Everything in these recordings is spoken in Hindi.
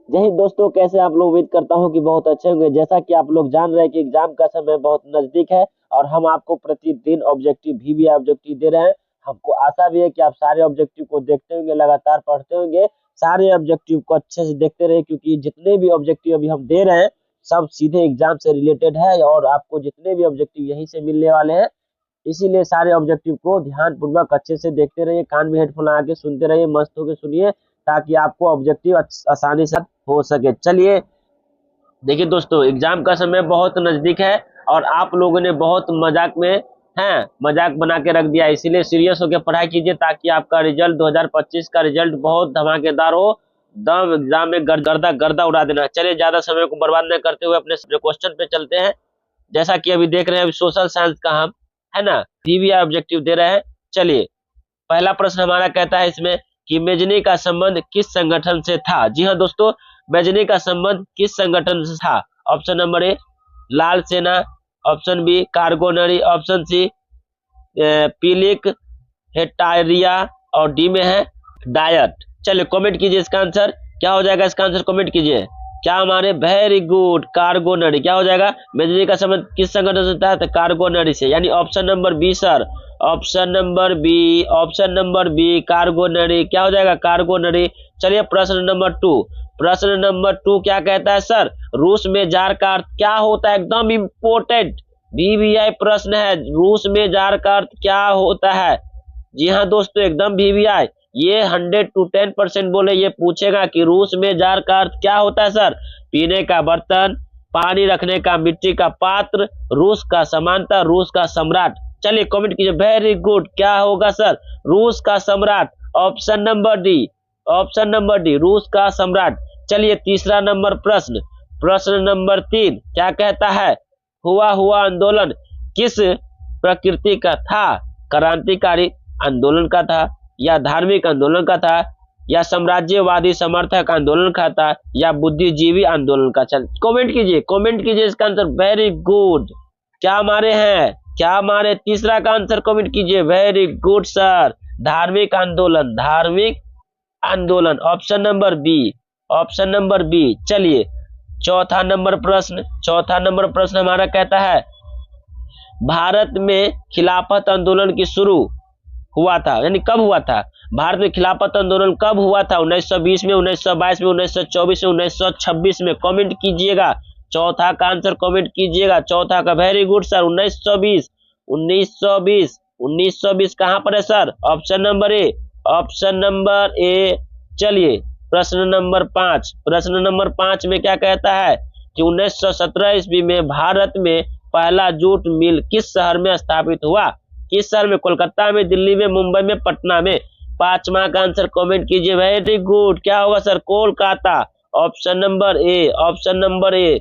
जय हिंद दोस्तों, कैसे आप लोग। उम्मीद करता हूं कि बहुत अच्छे होंगे। जैसा कि आप लोग जान रहे हैं कि एग्जाम का समय बहुत नजदीक है और हम आपको प्रतिदिन ऑब्जेक्टिव वीवीआई ऑब्जेक्टिव दे रहे हैं। हमको आशा भी है कि आप सारे ऑब्जेक्टिव को देखते होंगे, लगातार पढ़ते होंगे, सारे ऑब्जेक्टिव को अच्छे से देखते रहे, क्योंकि जितने भी ऑब्जेक्टिव अभी हम दे रहे हैं सब सीधे एग्जाम से रिलेटेड है और आपको जितने भी ऑब्जेक्टिव यहीं से मिलने वाले हैं। इसीलिए सारे ऑब्जेक्टिव को ध्यान पूर्वक अच्छे से देखते रहिए, कान में हेडफोन लगा के सुनते रहिए, मस्त होकर सुनिए, ताकि आपको ऑब्जेक्टिव आसानी से हो सके। चलिए देखिए दोस्तों, एग्जाम का समय बहुत नजदीक है और आप लोगों ने बहुत मजाक में हैं, मजाक बना के रख दिया। इसीलिए सीरियस होकर पढ़ाई कीजिए ताकि आपका रिजल्ट 2025 का रिजल्ट बहुत धमाकेदार हो। दम एग्जाम में गर्दा गर्दा उड़ा देना। चलिए ज्यादा समय को बर्बाद न करते हुए अपने क्वेश्चन पे चलते हैं। जैसा कि अभी देख रहे हैं, अभी सोशल साइंस का हम है ना वीवीआई ऑब्जेक्टिव दे रहे हैं। चलिए पहला प्रश्न हमारा कहता है इसमें कि मेजनी का संबंध किस संगठन से था। जी हाँ दोस्तों, मेजनी का संबंध किस संगठन से था। ऑप्शन नंबर ए लाल सेना, ऑप्शन बी कार्गोनरी, ऑप्शन सी पीलिक हेटारिया और डी में है डायट। चलिए कमेंट कीजिए इसका आंसर क्या हो जाएगा। इसका आंसर कमेंट कीजिए। क्या हमारे वेरी गुड कार्गोनरी क्या हो जाएगा। मेजनी का संबंध किस संगठन से था, तो कार्गोनरी से, यानी option number B sir, option number B, option number B कार्गोनरी क्या हो जाएगा, कार्गोनरी। चलिए प्रश्न नंबर 2, प्रश्न नंबर 2 क्या कहता है सर, रूस में जार का अर्थ क्या होता है। एकदम इंपोर्टेंट वीवीआई प्रश्न है, रूस में जार का अर्थ क्या होता है। जी हाँ दोस्तों, एकदम वीवीआई ये 100 to 10% बोले ये पूछेगा कि रूस में जार का अर्थ क्या होता है सर। पीने का बर्तन, पानी रखने का मिट्टी का पात्र, रूस का समानता, रूस का सम्राट। चलिए कमेंट कीजिए। वेरी गुड, क्या होगा सर, रूस का सम्राट। Option number D, option number D रूस का सम्राट। चलिए तीसरा नंबर प्रश्न, प्रश्न नंबर 3 क्या कहता है, हुआ हुआ आंदोलन किस प्रकृति का था। क्रांतिकारी आंदोलन का था, या धार्मिक आंदोलन का था, या साम्राज्यवादी समर्थक आंदोलन का था, या बुद्धिजीवी आंदोलन का। चल कमेंट कीजिए, कमेंट कीजिए इसका आंसर। वेरी गुड, क्या हमारे हैं, क्या हमारे तीसरा का आंसर कमेंट कीजिए। वेरी गुड सर, धार्मिक आंदोलन, धार्मिक आंदोलन, option number B, option number B. चलिए चौथा नंबर प्रश्न, चौथा नंबर प्रश्न हमारा कहता है भारत में खिलाफत आंदोलन की शुरू हुआ था, यानी कब हुआ था। भारत में खिलाफत आंदोलन कब हुआ था, 1920 में, 1922 में, 1924 में, 1926 में। कमेंट कीजिएगा, चौथा का आंसर कमेंट कीजिएगा, चौथा का। वेरी गुड सर, 1920, 1920, 1920 कहां पर है sir, option number A, option number A. चलिए प्रश्न नंबर 5, प्रश्न नंबर 5 में क्या कहता है कि 1917 ईस्वी में भारत में पहला जूट मिल किस शहर में स्थापित हुआ। किस शहर में, कोलकाता में, दिल्ली में, मुंबई में, पटना में। पांचवा का आंसर कमेंट कीजिए। वेरी गुड, क्या होगा sir, Kolkata, option number A, option number ए।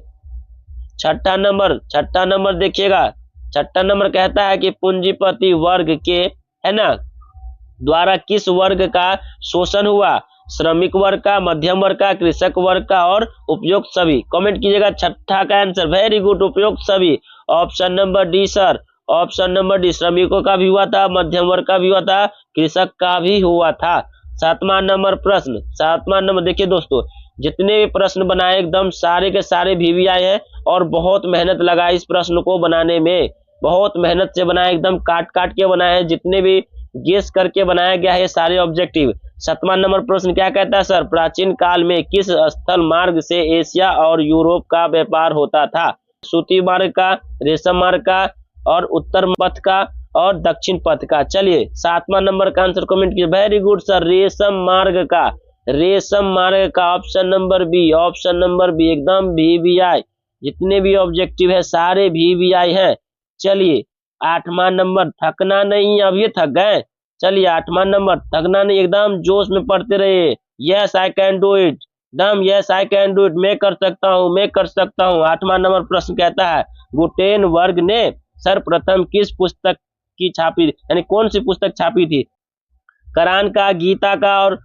छठा नंबर, छठा नंबर देखिएगा, छठा नंबर कहता है कि पूंजीपति वर्ग के है ना द्वारा किस वर्ग का शोषण हुआ। श्रमिक वर्ग का, मध्यम वर्ग का, कृषक वर्ग का और उपयुक्त सभी। कमेंट कीजिएगा छठा का आंसर। वेरी गुड, उपयुक्त सभी, option number D sir, option number D. श्रमिकों का भी हुआ था, मध्यम वर्ग का भी हुआ था, कृषक का भी हुआ था। सातवां नंबर प्रश्न, सातवां नंबर देखिए दोस्तों, जितने भी प्रश्न बनाए एकदम सारे के सारे वीवीआई है और बहुत मेहनत लगा इस प्रश्न को बनाने में, बहुत मेहनत से बनाए, एकदम काट काट के बनाए हैं, जितने भी गेस करके बनाया गया है सारे ऑब्जेक्टिव। सातवां नंबर प्रश्न क्या कहता है सर, प्राचीन काल में किस स्थल मार्ग से एशिया और यूरोप का व्यापार होता था। सूती मार्ग का, रेशम मार्ग का और उत्तर पथ का और दक्षिण पथ का। चलिए सातवां नंबर का आंसर कमेंट कीजिए। वेरी गुड सर, रेशम मार्ग का, रेशम मार्ग का, option number B, option number B, एकदम वीवीआई। जितने भी ऑब्जेक्टिव है सारे वीवीआई हैं। चलिए आठवां नंबर, थकना नहीं, अब ये थक गए। चलिए आठवां नंबर, थकना नहीं, एकदम जोश में पढ़ते रहिए। Yes I can do it, एकदम yes I can do it, मैं कर सकता हूँ, मैं कर सकता हूँ। आठवां नंबर प्रश्न कहता है गुटेनबर्ग ने सर्वप्रथम किस पुस्तक की छापी, यानी कौन सी पुस्तक छापी थी। कुरान का, गीता का और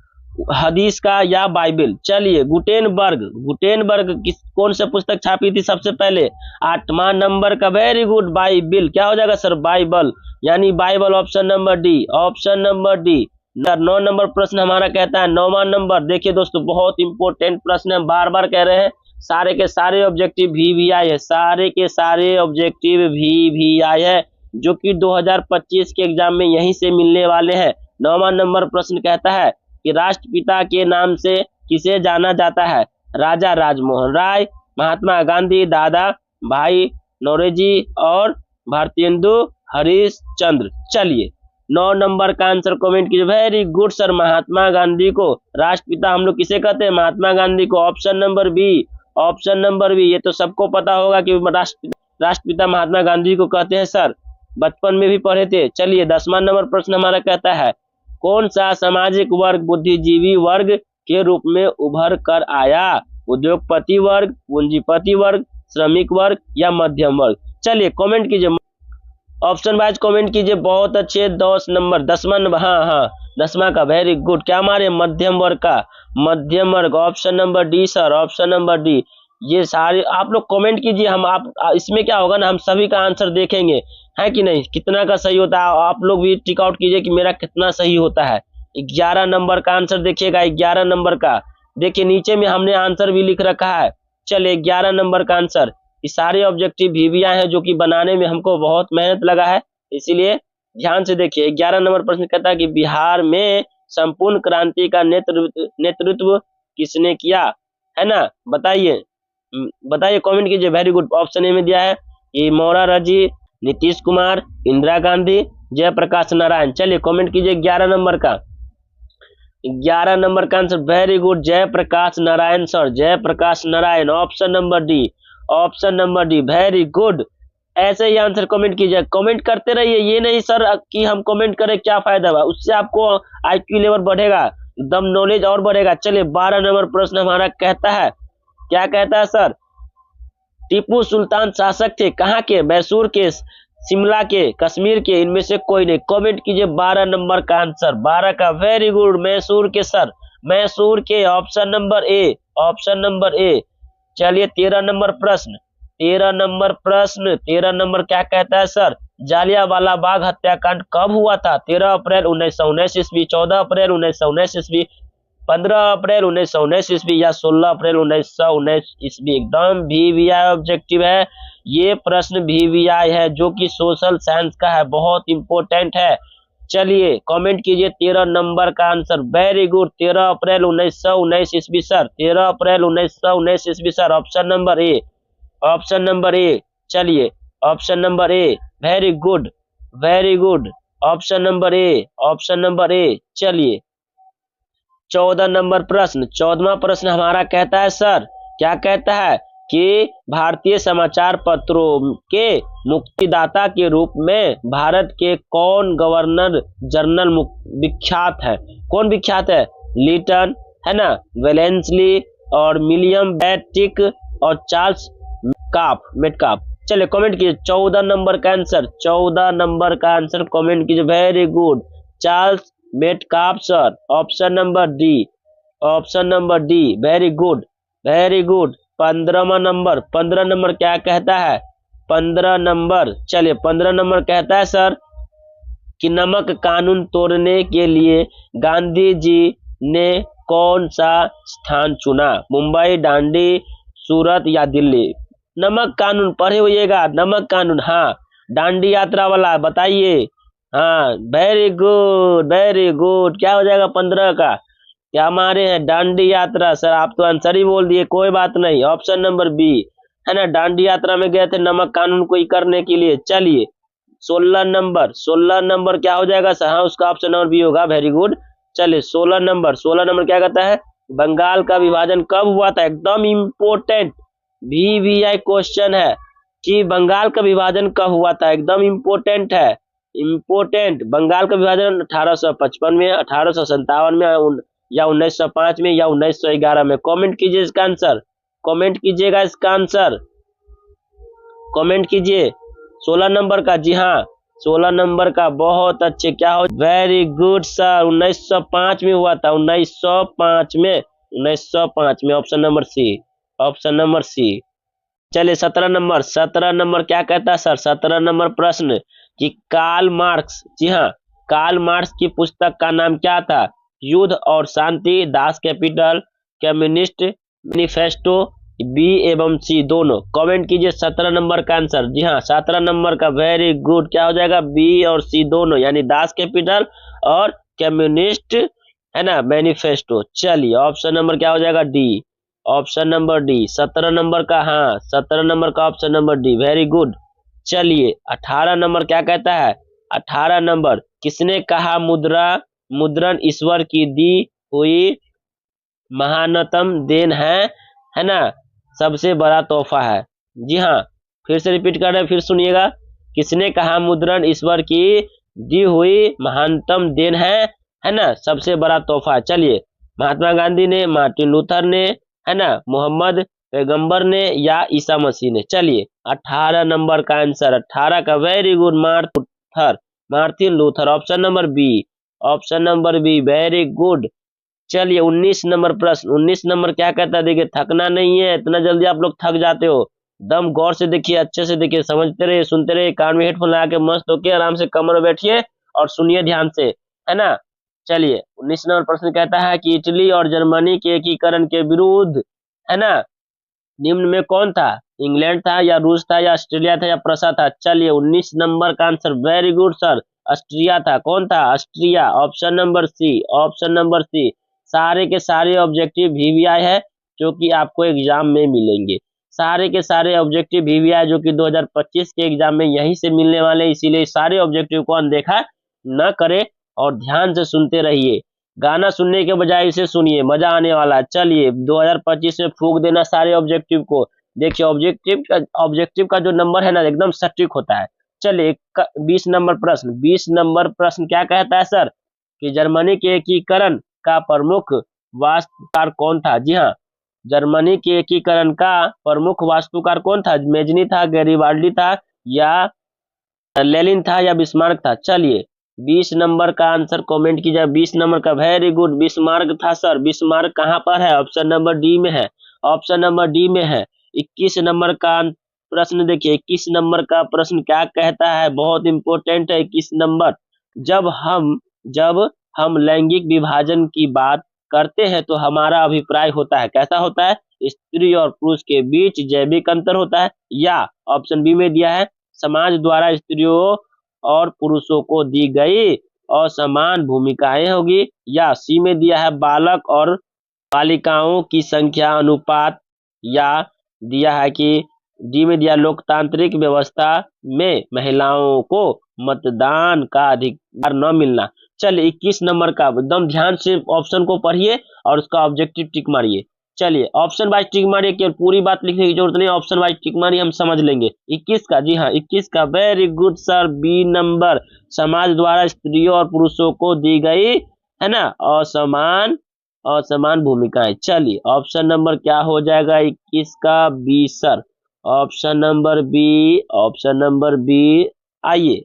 हदीस का या बाइबल। चलिए गुटेनबर्ग, गुटेनबर्ग किस कौन सा पुस्तक छापी थी सबसे पहले, आठवां नंबर का। Very good, Bible. क्या हो जाएगा सर, बाइबल, यानी Bible, option number D, option number D. 9 number प्रश्न हमारा कहता है, 9वां नंबर देखिए दोस्तों, बहुत इंपॉर्टेंट प्रश्न है, बार बार कह रहे हैं, सारे के सारे ऑब्जेक्टिव VVI है, सारे के सारे ऑब्जेक्टिव VVI है, जो कि 2025 के एग्जाम में यहीं से मिलने वाले हैं। 9वां नंबर प्रश्न कहता है कि राष्ट्रपिता के नाम से किसे जाना जाता है? राजा राजमोहन राय, महात्मा गांधी, दादा भाई नौरोजी और भारतेंदु हरिश्चंद्र। चलिए 9 नंबर का आंसर कमेंट कीजिए। वेरी गुड सर, महात्मा गांधी को राष्ट्रपिता हम लोग किसे कहते हैं? महात्मा गांधी को। Option number B, option number B, ये तो सबको पता होगा कि राष्ट्रपिता महात्मा गांधी को कहते हैं सर, बचपन में भी पढ़े थे। चलिए 10वां नंबर प्रश्न हमारा कहता है, कौन सा सामाजिक वर्ग बुद्धिजीवी वर्ग के रूप में उभर कर आया? उद्योगपति वर्ग, पूंजीपति वर्ग, श्रमिक वर्ग या मध्यम वर्ग? चलिए कमेंट कीजिए, ऑप्शन वाइज कमेंट कीजिए। बहुत अच्छे, 10वां नंबर, हाँ 10वां का, वेरी गुड। क्या हमारे मध्यम वर्ग का, मध्यम वर्ग, option number D sir, option number D. ये सारे आप लोग कमेंट कीजिए, हम आप इसमें क्या होगा ना, हम सभी का आंसर देखेंगे, है कि नहीं, कितना का सही होता है। आप लोग भी टिक आउट कीजिए कि मेरा कितना सही होता है। 11 नंबर का आंसर देखिएगा, 11 नंबर का देखिए, नीचे में हमने आंसर भी लिख रखा है। चलिए 11 नंबर का आंसर, ये सारे ऑब्जेक्टिव VVI हैं, जो कि बनाने में हमको बहुत मेहनत लगा है, इसीलिए ध्यान से देखिए। 11 नंबर प्रश्न कहता है कि बिहार में संपूर्ण क्रांति का नेतृत्व किसने किया? है ना, बताइए, बताइए, कमेंट कीजिए। वेरी गुड, ऑप्शन ए में दिया है कि मोरारजी जी, नीतीश कुमार, इंदिरा गांधी, जयप्रकाश नारायण। चलिए कमेंट कीजिए 11 नंबर का, 11 नंबर का answer, very good, Jayaprakash Narayan sir, Jayaprakash Narayan, option number D, option number D, very good. ऐसे ही आंसर कमेंट कीजिए, कमेंट करते रहिए, ये नहीं सर कि हम कमेंट करें क्या फायदा हुआ, उससे आपको IQ लेवल बढ़ेगा, एकदम नॉलेज और बढ़ेगा। चलिए 12 नंबर प्रश्न हमारा कहता है, क्या कहता है सर? टीपू सुल्तान शासक थे कहाँ के? मैसूर के, शिमला के, कश्मीर के, इनमें से कोई नहीं। कमेंट कीजिए 12 नंबर का आंसर, 12 का, वेरी गुड, मैसूर के सर, मैसूर के, option number A, option number A. चलिए 13 नंबर प्रश्न, 13 नंबर प्रश्न, 13 नंबर क्या कहता है सर? जालियांवाला बाग हत्याकांड कब हुआ था? 13 अप्रैल 1919 ईस्वी, 14 अप्रैल 1919 ईस्वी, 15 अप्रैल 1919 ईस्वी या 16 अप्रैल 1919 ईस्वी? एकदम VVI ऑब्जेक्टिव है, ये प्रश्न VVI है, जो कि सोशल साइंस का है, बहुत इंपॉर्टेंट है। चलिए कमेंट कीजिए 13 नंबर का आंसर, वेरी गुड, 13 अप्रैल 1919 ईस्वी सर, 13 अप्रैल 1919 ईस्वी sir, option number A, option number A. चलिए option number A, very good, very good, option number A, option number A. चलिए 14 नंबर प्रश्न, 14वां प्रश्न हमारा कहता है सर, क्या कहता है कि भारतीय समाचार पत्रों के मुक्तिदाता के रूप में भारत के कौन गवर्नर जनरल विख्यात है? कौन विख्यात है? लिटन, है ना, वेलेंसली और विलियम बेटिक और चार्ल्स मेटकाफ। चलिए कमेंट कीजिए 14 नंबर का आंसर, 14 नंबर का आंसर कमेंट कीजिए, very good, Charles Metcalfe sir, option number D, option number D, very good, very good. 15वां नंबर, 15 नंबर क्या कहता है? 15 नंबर, चलिए 15 नंबर कहता है सर कि नमक कानून तोड़ने के लिए गांधी जी ने कौन सा स्थान चुना? मुंबई, डांडी, सूरत या दिल्ली? नमक कानून पढ़े होइएगा, नमक कानून, हाँ, डांडी यात्रा वाला, बताइए। हाँ, वेरी गुड, वेरी गुड, क्या हो जाएगा 15 का? क्या हमारे हैं डांडी यात्रा सर, आप तो आंसर ही बोल दिए, कोई बात नहीं, ऑप्शन नंबर बी, है ना, डांडी यात्रा में गए थे नमक कानून को ही करने के लिए। चलिए 16 नंबर, 16 नंबर क्या हो जाएगा सर? हाँ, उसका ऑप्शन नंबर बी होगा, वेरी गुड। चलिए 16 नंबर, 16 नंबर क्या कहता है? बंगाल का विभाजन कब हुआ था? एकदम इम्पोर्टेंट VVI क्वेश्चन है कि बंगाल का विभाजन कब हुआ था, एकदम इम्पोर्टेंट है, इम्पोर्टेंट। बंगाल का विभाजन 1855 में, 1857 में या 1905 में या 1911 में? कमेंट कीजिए इसका आंसर, कमेंट कीजिएगा इसका आंसर, कमेंट कीजिए 16 नंबर का, जी हाँ 16 नंबर का, बहुत अच्छे, क्या हो, वेरी गुड सर, 1905 में हुआ था, 1905 में, 1905 में, option number C, option number C. चलिए 17 नंबर, 17 नंबर क्या कहता है सर? 17 नंबर प्रश्न कि कार्ल मार्क्स, जी हाँ, कार्ल मार्क्स की पुस्तक का नाम क्या था? युद्ध और शांति, Das Kapital, communist manifesto, B एवं सी दोनों। कमेंट कीजिए 17 नंबर का आंसर। जी हाँ, 17 नंबर का, वेरी गुड। क्या हो जाएगा? बी और सी दोनों, यानी दास कैपिटल और कम्युनिस्ट, है ना, मैनिफेस्टो। चलिए ऑप्शन नंबर क्या हो जाएगा? D. Option number D 17 number का, हाँ 17 नंबर का option number D, very good. चलिए 18 नंबर क्या कहता है? 18 नंबर, किसने कहा मुद्रण ईश्वर की दी हुई महानतम देन है ना, सबसे बड़ा तोहफा है। जी हाँ, फिर से रिपीट कर रहे हैं, फिर सुनिएगा। किसने कहा मुद्रण ईश्वर की दी हुई महानतम देन है ना, सबसे बड़ा तोहफा। चलिए, महात्मा गांधी ने, मार्टिन लूथर ने, है ना, मोहम्मद पैगंबर ने, या ईसा मसीह ने। चलिए 18 नंबर का आंसर, 18 का, very good, Martin Luther. Option number B, option number B, very good. चलिए 19 नंबर प्रश्न, 19 नंबर क्या कहता है? देखिए, थकना नहीं है, इतना जल्दी आप लोग थक जाते हो। दम गौर से देखिए, अच्छे से देखिए, समझते रहिए, सुनते रहिए, कान में हेडफोन लगा के मस्त होके आराम से कमर में बैठिए और सुनिए ध्यान से, है ना। चलिए 19 नंबर प्रश्न कहता है कि इटली और जर्मनी के एकीकरण के विरुद्ध, है ना, निम्न में कौन था? इंग्लैंड था, या रूस था, या ऑस्ट्रेलिया था, या प्रसा था? चलिए 19 नंबर का answer, very good sir, Austria था। कौन था? Austria. Option number C, option number C. सारे के सारे ऑब्जेक्टिव वीवीआई है जो कि आपको एग्जाम में मिलेंगे। सारे के सारे ऑब्जेक्टिव वीवीआई जो कि 2025 के एग्जाम में यहीं से मिलने वाले, इसीलिए सारे ऑब्जेक्टिव को अनदेखा न करें और ध्यान से सुनते रहिए। गाना सुनने के बजाय इसे सुनिए, मजा आने वाला है। चलिए 2025 में फूंक देना सारे ऑब्जेक्टिव को। देखिए ऑब्जेक्टिव का जो नंबर है ना, एकदम सटीक होता है। चलिए 20 नंबर प्रश्न, 20 नंबर प्रश्न क्या कहता है सर? कि जर्मनी के एकीकरण का प्रमुख वास्तुकार कौन था? जी हाँ, जर्मनी के एकीकरण का प्रमुख वास्तुकार कौन था? मेजनी था, गैरिबाल्डी था, या लेनिन था, या बिस्मार्क था? चलिए 20 नंबर का आंसर कमेंट कीजिए। 20 नंबर का, वेरी गुड, बिस्मार्क था सर। बिस्मार्क कहाँ पर है? ऑप्शन नंबर डी में है, ऑप्शन नंबर डी में है। 21 नंबर का प्रश्न देखिए, 21 नंबर का प्रश्न क्या कहता है? बहुत इंपॉर्टेंट है 21 नंबर। जब हम लैंगिक विभाजन की बात करते हैं तो हमारा अभिप्राय होता है, कैसा होता है? स्त्री और पुरुष के बीच जैविक अंतर होता है, या ऑप्शन बी में दिया है समाज द्वारा स्त्रियों और पुरुषों को दी गई असमान भूमिकाएं होगी, या सी में दिया है बालक और बालिकाओं की संख्या अनुपात, या दिया है कि डी में दिया लोकतांत्रिक व्यवस्था में महिलाओं को मतदान का अधिकार न मिलना। चलिए 21 नंबर का एकदम ध्यान से ऑप्शन को पढ़िए और उसका ऑब्जेक्टिव टिक मारिए। चलिए ऑप्शन वाइज टिक मारिए, केवल पूरी बात लिखने की जरूरत नहीं, ऑप्शन वाइज टिक मारिए, हम समझ लेंगे। 21 का, जी हाँ 21 का, very good sir, B number, समाज द्वारा स्त्रियों और पुरुषों को दी गई, है ना, असमान भूमिकाएं। चलिए ऑप्शन नंबर क्या हो जाएगा 21 का? B sir, option number B, option number B. आइए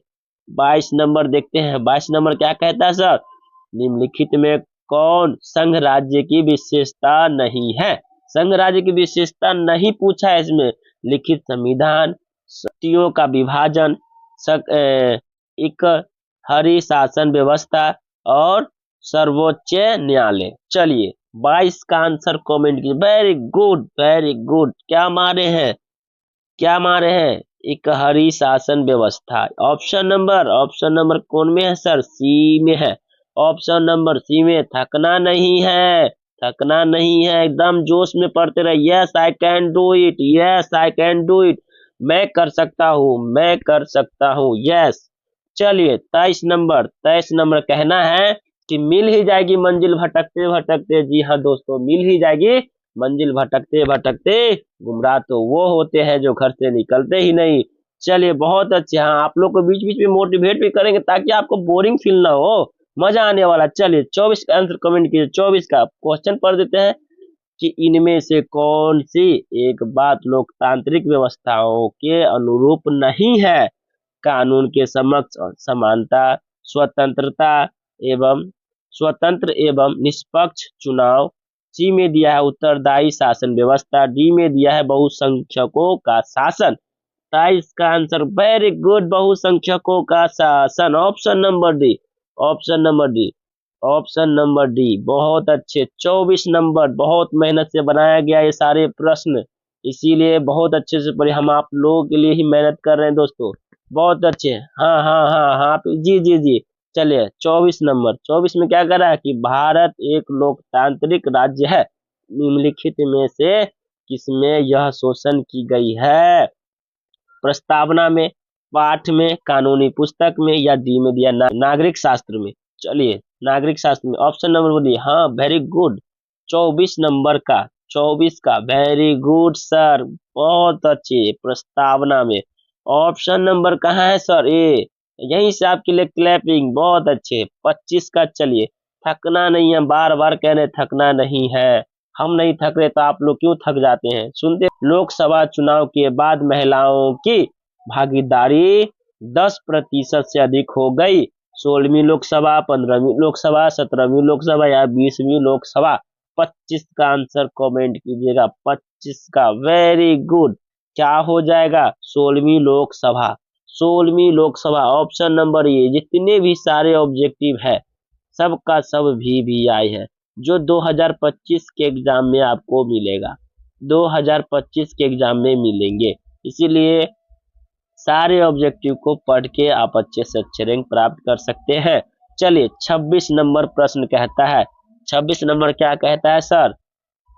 22 नंबर देखते हैं। 22 नंबर क्या कहता है सर? निम्नलिखित में कौन संघ राज्य की विशेषता नहीं है? संघ राज्य की विशेषता नहीं पूछा है इसमें। लिखित संविधान, शक्तियों का विभाजन, एक हरी शासन व्यवस्था और सर्वोच्च न्यायालय। चलिए 22 का आंसर कमेंट कीजिए। Very good, very good. क्या मारे हैं, क्या मारे हैं? एक हरी शासन व्यवस्था। ऑप्शन नंबर कौन में है सर? सी में है, ऑप्शन नंबर सी में। थकना नहीं है, थकना नहीं है, एकदम जोश में पढ़ते रहे। Yes I can do it, yes I can do it, मैं कर सकता हूँ, मैं कर सकता हूँ, यस। चलिए 23 नंबर कहना है कि मिल ही जाएगी मंजिल भटकते भटकते। जी हाँ दोस्तों, मिल ही जाएगी मंजिल भटकते भटकते। गुमराह तो वो होते हैं जो घर से निकलते ही नहीं। चलिए बहुत अच्छे। हाँ, आप लोग को बीच बीच में मोटिवेट भी करेंगे ताकि आपको बोरिंग फील ना हो, मजा आने वाला। चलिए 24 का आंसर कमेंट कीजिए। 24 का क्वेश्चन पढ़ देते हैं कि इनमें से कौन सी एक बात लोकतांत्रिक व्यवस्थाओं के अनुरूप नहीं है? कानून के समक्ष और समानता, स्वतंत्रता एवं स्वतंत्र एवं निष्पक्ष चुनाव, सी में दिया है उत्तरदायी शासन व्यवस्था, डी में दिया है बहुसंख्यकों का शासन। 23 का आंसर, वेरी गुड, बहुसंख्यकों का शासन, option number D, option number D, option number D, बहुत अच्छे। 24 नंबर, बहुत मेहनत से बनाया गया ये सारे प्रश्न, इसीलिए बहुत अच्छे से पढ़े। हम आप लोगों के लिए ही मेहनत कर रहे हैं दोस्तों, बहुत अच्छे। हाँ हाँ हाँ हाँ, जी जी जी। चलिए 24 नंबर, 24 में क्या कर रहा है कि भारत एक लोकतांत्रिक राज्य है, निम्नलिखित में से किसमें यह शोषण की गई है? प्रस्तावना में, पाठ में, कानूनी पुस्तक में, या डी में दिया नागरिक शास्त्र में। चलिए नागरिक शास्त्र में, ऑप्शन नंबर बोलिए। हाँ वेरी गुड, 24 नंबर का, 24 का, वेरी गुड सर, बहुत अच्छे। प्रस्तावना में। ऑप्शन नंबर कहाँ है सर? ए, यहीं से आपके लिए क्लैपिंग, बहुत अच्छे। 25 का, चलिए थकना नहीं है, बार बार कह रहे थकना नहीं है, हम नहीं थक रहे तो आप लोग क्यों थक जाते हैं? सुनते, लोकसभा चुनाव के बाद महिलाओं की भागीदारी 10% से अधिक हो गई। 16वीं लोकसभा, 15वीं लोकसभा, 17वीं लोकसभा या 20वीं लोकसभा? 25 का आंसर कमेंट कीजिएगा, 25 का, वेरी गुड। क्या हो जाएगा? 16वीं लोकसभा, 16वीं लोकसभा। ऑप्शन नंबर ये, जितने भी सारे ऑब्जेक्टिव है सबका सब VVI है, जो 2025 के एग्जाम में आपको मिलेगा, 2025 के एग्जाम में मिलेंगे। इसीलिए सारे ऑब्जेक्टिव को पढ़ के आप अच्छे से अच्छे रैंक प्राप्त कर सकते हैं। चलिए 26 नंबर प्रश्न कहता है, 26 नंबर क्या कहता है सर?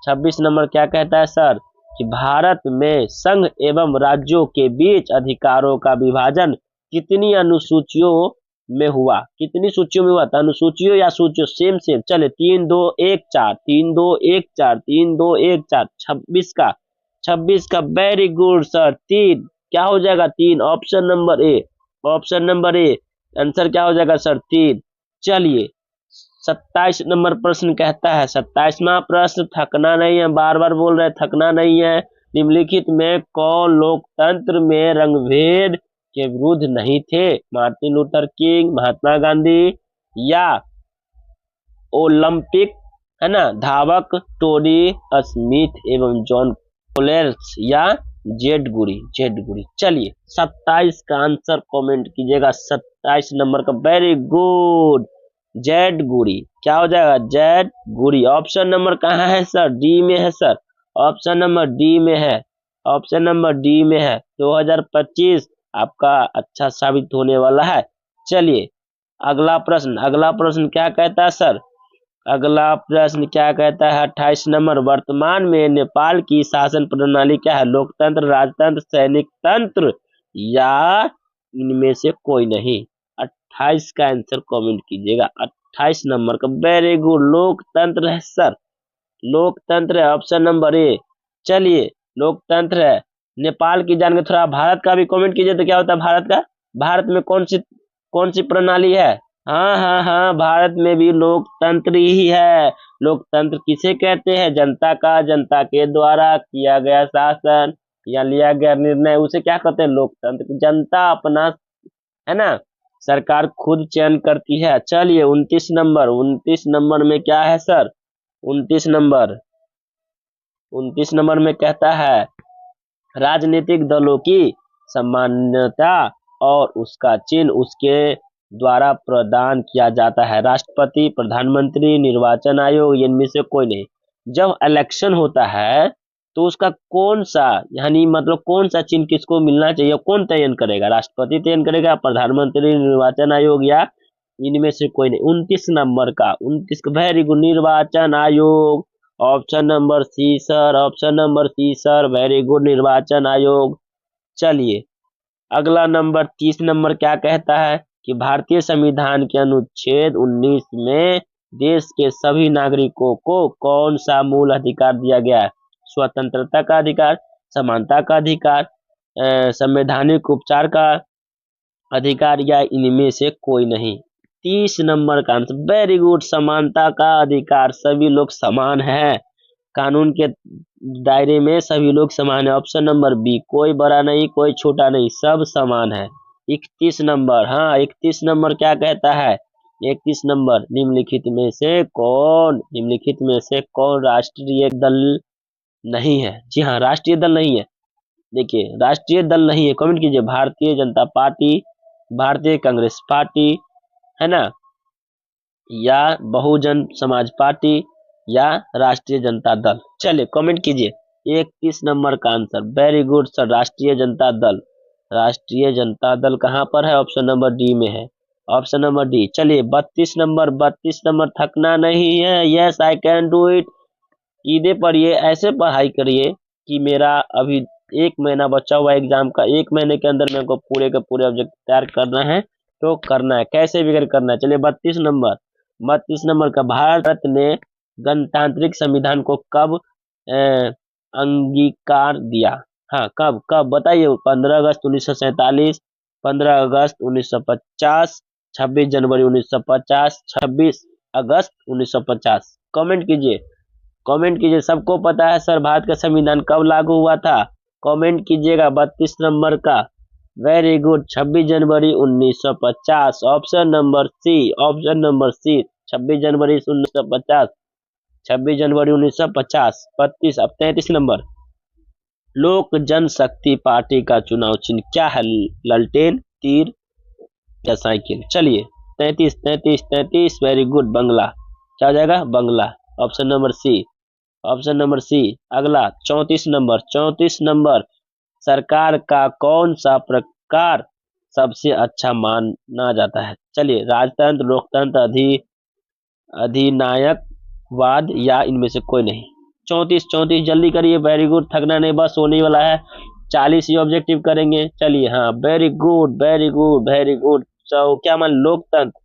26 नंबर क्या कहता है सर? कि भारत में संघ एवं राज्यों के बीच अधिकारों का विभाजन कितनी अनुसूचियों में हुआ? कितनी सूचियों में हुआ था? अनुसूचियों या सूचियों? Same same. चले 3 2 1 4, 3 2 1 4, 3 2 1 4। 26 का, 26 का, वेरी गुड सर, 3। क्या हो जाएगा? 3, option number A, option number A, answer क्या हो जाएगा सर? 3। चलिए 27 नंबर प्रश्न कहता है, 27वां प्रश्न, थकना नहीं है, बार बार बोल रहे थकना नहीं है। निम्नलिखित में कौन लोकतंत्र में रंगभेद के विरुद्ध नहीं थे? Martin Luther king, Mahatma Gandhi, या ओलंपिक, है ना, धावक टोनी स्मिथ एवं जॉन कोलेर्स, या जेड गुरी, जेड गुरी। चलिए 27 का आंसर कमेंट कीजिएगा, 27 नंबर का, वेरी गुड, जेड गुरी। क्या हो जाएगा? जेड गुरी। ऑप्शन नंबर कहाँ है सर? डी में है सर, ऑप्शन नंबर डी में है, ऑप्शन नंबर डी में है। 2025 आपका अच्छा साबित होने वाला है। चलिए अगला प्रश्न, अगला प्रश्न क्या कहता है सर? अगला प्रश्न क्या कहता है? 28 नंबर, वर्तमान में नेपाल की शासन प्रणाली क्या है? लोकतंत्र, राजतंत्र, सैनिक तंत्र, या इनमें से कोई नहीं? 28 का आंसर कमेंट कीजिएगा, 28 नंबर का, वेरी गुड, लोकतंत्र है सर, लोकतंत्र है, ऑप्शन नंबर ए। चलिए लोकतंत्र है। नेपाल की जान के थोड़ा भारत का भी कमेंट कीजिए, तो क्या होता है भारत का? भारत में कौन सी प्रणाली है? हाँ हाँ हाँ, भारत में भी लोकतंत्र ही है। लोकतंत्र किसे कहते हैं? जनता का, जनता के द्वारा किया गया शासन या लिया गया निर्णय, उसे क्या कहते हैं? लोकतंत्र। जनता अपना, है ना, सरकार खुद चयन करती है। चलिए 29 नंबर, 29 नंबर में क्या है सर? 29 नंबर, 29 नंबर में कहता है, राजनीतिक दलों की सामान्यता और उसका चिन्ह उसके द्वारा प्रदान किया जाता है। राष्ट्रपति, प्रधानमंत्री, निर्वाचन आयोग, इनमें से कोई नहीं। जब इलेक्शन होता है तो उसका कौन सा, यानी मतलब कौन सा चिन्ह किसको मिलना चाहिए, कौन तयन करेगा? राष्ट्रपति तयन करेगा, प्रधानमंत्री, निर्वाचन आयोग, या इनमें से कोई नहीं? 29 नंबर का, 29 का, वेरी गुड, निर्वाचन आयोग, option number C sir, option number C sir, very good, निर्वाचन आयोग। चलिए अगला नंबर 30 नंबर क्या कहता है? कि भारतीय संविधान के अनुच्छेद 19 में देश के सभी नागरिकों को कौन सा मूल अधिकार दिया गया है? स्वतंत्रता का अधिकार, समानता का अधिकार, संवैधानिक उपचार का अधिकार, या इनमें से कोई नहीं? 30 नंबर का आंसर, वेरी गुड, समानता का अधिकार, सभी लोग समान हैं, कानून के दायरे में सभी लोग समान है। ऑप्शन नंबर बी, कोई बड़ा नहीं कोई छोटा नहीं, सब समान है। 31 नंबर, हाँ 31 नंबर क्या कहता है? 31 नंबर, निम्नलिखित में से कौन, निम्नलिखित में से कौन राष्ट्रीय दल नहीं है? जी हाँ, राष्ट्रीय दल नहीं है। देखिए राष्ट्रीय दल नहीं है, कमेंट कीजिए। भारतीय जनता पार्टी, भारतीय कांग्रेस पार्टी, है ना, या बहुजन समाज पार्टी या राष्ट्रीय जनता दल? चलिए कमेंट कीजिए। 31 नंबर का आंसर, वेरी गुड सर, राष्ट्रीय जनता दल। राष्ट्रीय जनता दल कहाँ पर है? ऑप्शन नंबर डी में है, ऑप्शन नंबर डी। चलिए 32 नंबर, थकना नहीं है, yes I can do it. कीदे पढ़िए, ऐसे पढ़ाई करिए कि मेरा अभी 1 महीना बचा हुआ एग्जाम का, 1 महीने के अंदर मेरे को पूरे के पूरे ऑब्जेक्ट तैयार करना है, तो करना है, कैसे भी करना है। चलिए 32 नंबर का, भारत रत्न ने गणतांत्रिक संविधान को कब अंगीकार दिया? हाँ, कब कब बताइए। 15 अगस्त 1947, 15 अगस्त 1950, 26 जनवरी 1950, 26 अगस्त 1950। कमेंट कीजिए, कमेंट कीजिए। सबको पता है सर भारत का संविधान कब लागू हुआ था? कमेंट कीजिएगा 32 नंबर का। वेरी गुड, 26 जनवरी 1950, option number C, option number C, 26 जनवरी 1950, 26 जनवरी 1950। 32, अब 33 नंबर, लोक जनशक्ति पार्टी का चुनाव चिन्ह क्या है? ललटेन, तीर या साइकिल? चलिए 33, वेरी गुड, बंगला। क्या हो जाएगा? बंगला, option number C, option number C. अगला 34 नंबर, सरकार का कौन सा प्रकार सबसे अच्छा माना जाता है? चलिए, राजतंत्र, लोकतंत्र, अधिनायकवाद या इनमें से कोई नहीं। 34 जल्दी करिए, वेरी गुड, थकना नहीं, बस होने वाला है, 40 ही ऑब्जेक्टिव करेंगे। चलिए, हाँ, very good, very good, very good. तो क्या मान, लोकतंत्र,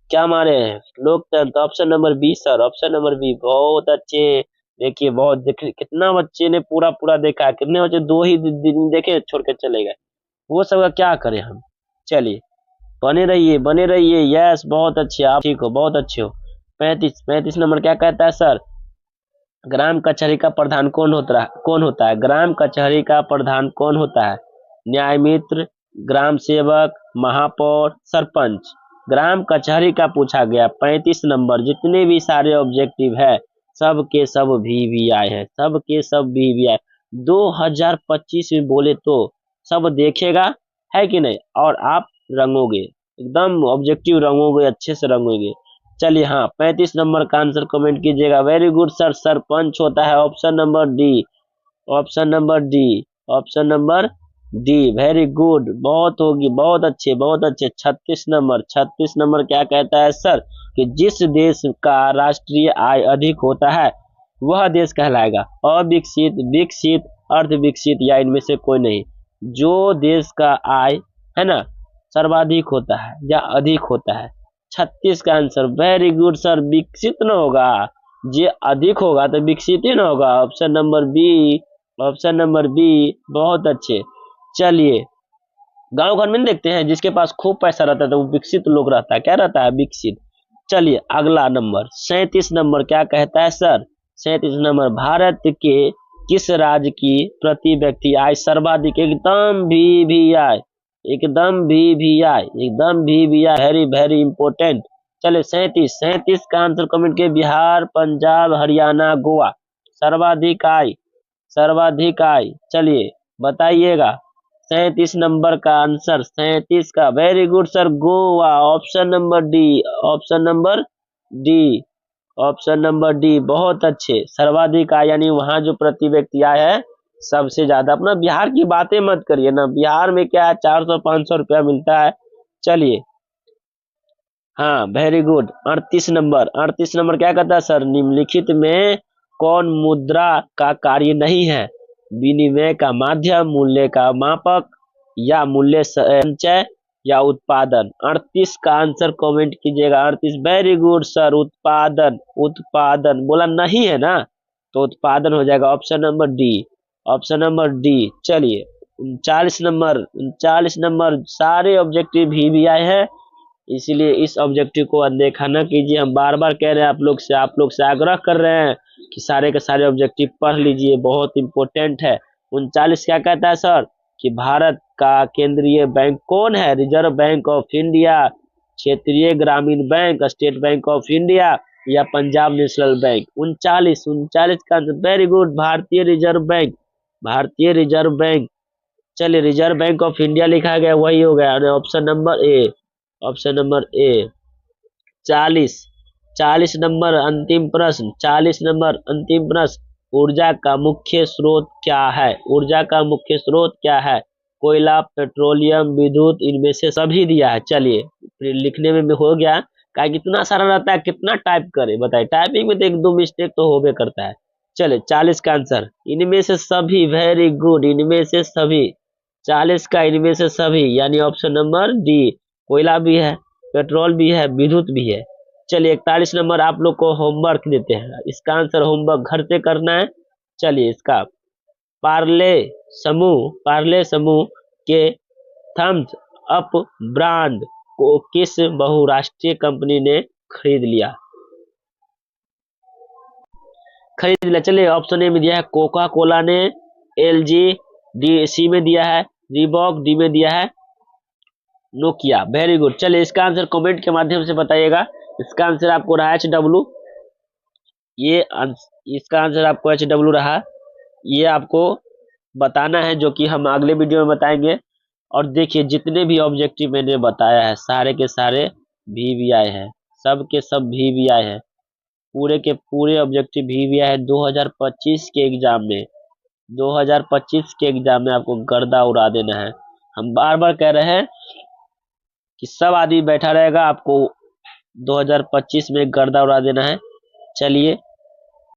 क्या मारे हैं? लोकतंत्र, option number B sir, option number B, बहुत अच्छे। देखिए, बहुत देख, कितना बच्चे ने पूरा पूरा देखा है, कितने बच्चे 2 ही दिन देखे छोड़ के चले गए, वो सब का क्या करें हम। चलिए, बने रहिए, बने रहिए, यस, बहुत अच्छे, आप ठीक हो, बहुत अच्छे हो। 35 नंबर क्या कहता है सर? ग्राम कचहरी का प्रधान कौन होता है? ग्राम कचहरी का प्रधान कौन होता है? न्याय मित्र, ग्राम सेवक, महापौर, सरपंच? ग्राम कचहरी का पूछा गया। 35 नंबर, जितने भी सारे ऑब्जेक्टिव है सब के सब VVI है, सब के सब VVI। 2025 में बोले तो सब देखेगा, है कि नहीं, और आप रंगोगे, एकदम ऑब्जेक्टिव रंगोगे, अच्छे से रंगोगे। चलिए, हाँ, 35 नंबर का आंसर कमेंट कीजिएगा। वेरी गुड सर, सरपंच होता है, option number D, option number D, option number D, very good, बहुत होगी, बहुत अच्छे, बहुत अच्छे। 36 नंबर क्या कहता है सर? कि जिस देश का राष्ट्रीय आय अधिक होता है वह देश कहलाएगा अविकसित, विकसित, अर्धविकसित या इनमें से कोई नहीं। जो देश का आय है ना सर्वाधिक होता है या अधिक होता है, 36 का आंसर, वेरी गुड सर, विकसित न होगा, जे अधिक होगा तो विकसित ही ना होगा, option number B, option number B, बहुत अच्छे। चलिए, गांव घर में नहीं देखते हैं जिसके पास खूब पैसा रहता है तो वो विकसित लोग रहता है, क्या रहता है? विकसित। चलिए, अगला नंबर 37 नंबर क्या कहता है सर? 37 नंबर, भारत के किस राज्य की प्रति व्यक्ति आय सर्वाधिक? एकदम VVI, एकदम VVI, एकदम VVI, वेरी वेरी इंपोर्टेंट। चलिए 37 का आंसर कमेंट के, बिहार, पंजाब, हरियाणा, गोवा। सर्वाधिक आय, सर्वाधिक आय, चलिए बताइएगा। 37 नंबर का आंसर, 37 का, very good sir, Goa, option number D, option number D, option number D, बहुत अच्छे। सर्वाधिक आय यानी वहां जो प्रति व्यक्ति आय है सबसे ज्यादा। अपना बिहार की बातें मत करिए ना, बिहार में क्या है, 400-500 रुपया मिलता है। चलिए, हाँ, वेरी गुड। 38 नंबर क्या कहता है सर? निम्नलिखित में कौन मुद्रा का कार्य नहीं है? विनिमय का माध्यम, मूल्य का मापक या मूल्य संचय या उत्पादन? 38 का आंसर कमेंट कीजिएगा। 38, वेरी गुड सर, उत्पादन, उत्पादन बोला नहीं है ना, तो उत्पादन हो जाएगा, option number D, option number D. चलिए 39 नंबर सारे ऑब्जेक्टिव VVI है, इसीलिए इस ऑब्जेक्टिव को अनदेखा न कीजिए। हम बार बार कह रहे हैं आप लोग से आग्रह कर रहे हैं कि सारे के सारे ऑब्जेक्टिव पढ़ लीजिए, बहुत इंपॉर्टेंट है। 39 क्या कहता है सर? कि भारत का केंद्रीय बैंक कौन है? रिजर्व बैंक ऑफ इंडिया, क्षेत्रीय ग्रामीण bank, state bank of India या पंजाब नेशनल बैंक? 39 का आंसर, वेरी गुड, भारतीय रिजर्व बैंक, भारतीय रिजर्व बैंक। चलिए, रिजर्व बैंक ऑफ इंडिया लिखा गया, वही हो गया, option number A, option number A. 40 40 number अंतिम प्रश्न, 40 नंबर अंतिम प्रश्न, ऊर्जा का मुख्य स्रोत क्या है? ऊर्जा का मुख्य स्रोत क्या है? कोयला, पेट्रोलियम, विद्युत, इनमें से सभी दिया है। चलिए फिर लिखने में भी हो गया, क्या कितना सारा रहता है, कितना टाइप करे बताइए। टाइपिंग में तो एक दो मिस्टेक तो होबे करता है। चले 40 का आंसर इनमें से सभी, वेरी गुड, इनमें से सभी। 40 का इनमें से सभी यानी ऑप्शन नंबर डी, कोयला भी है, पेट्रोल भी है, विद्युत भी है। चलिए 41 नंबर आप लोग को होमवर्क देते हैं, इसका आंसर होमवर्क घर पे करना है। चलिए इसका, पार्ले समूह के थम्स अप ब्रांड को किस बहुराष्ट्रीय कंपनी ने खरीद लिया? चलिए ऑप्शन ए में दिया है कोका कोला ने, एलजी, डी सी में दिया है रीबॉक, डी में दिया है नोकिया। Very good. चलिए इसका आंसर कमेंट के माध्यम से बताइएगा। इसका आंसर आपको रहा HW, इसका आंसर आपको HW रहा। ये आपको बताना है, जो कि हम अगले वीडियो में बताएंगे। और देखिए जितने भी ऑब्जेक्टिव मैंने बताया है सारे के सारे VVI है, सब के सब VVI है, पूरे के पूरे ऑब्जेक्टिव VVI है। 2025 के एग्जाम में, 2025 के एग्जाम में आपको गर्दा उड़ा देना है। हम बार बार कह रहे हैं कि सब आदमी बैठा रहेगा, आपको 2025 में गर्दा उड़ा देना है। चलिए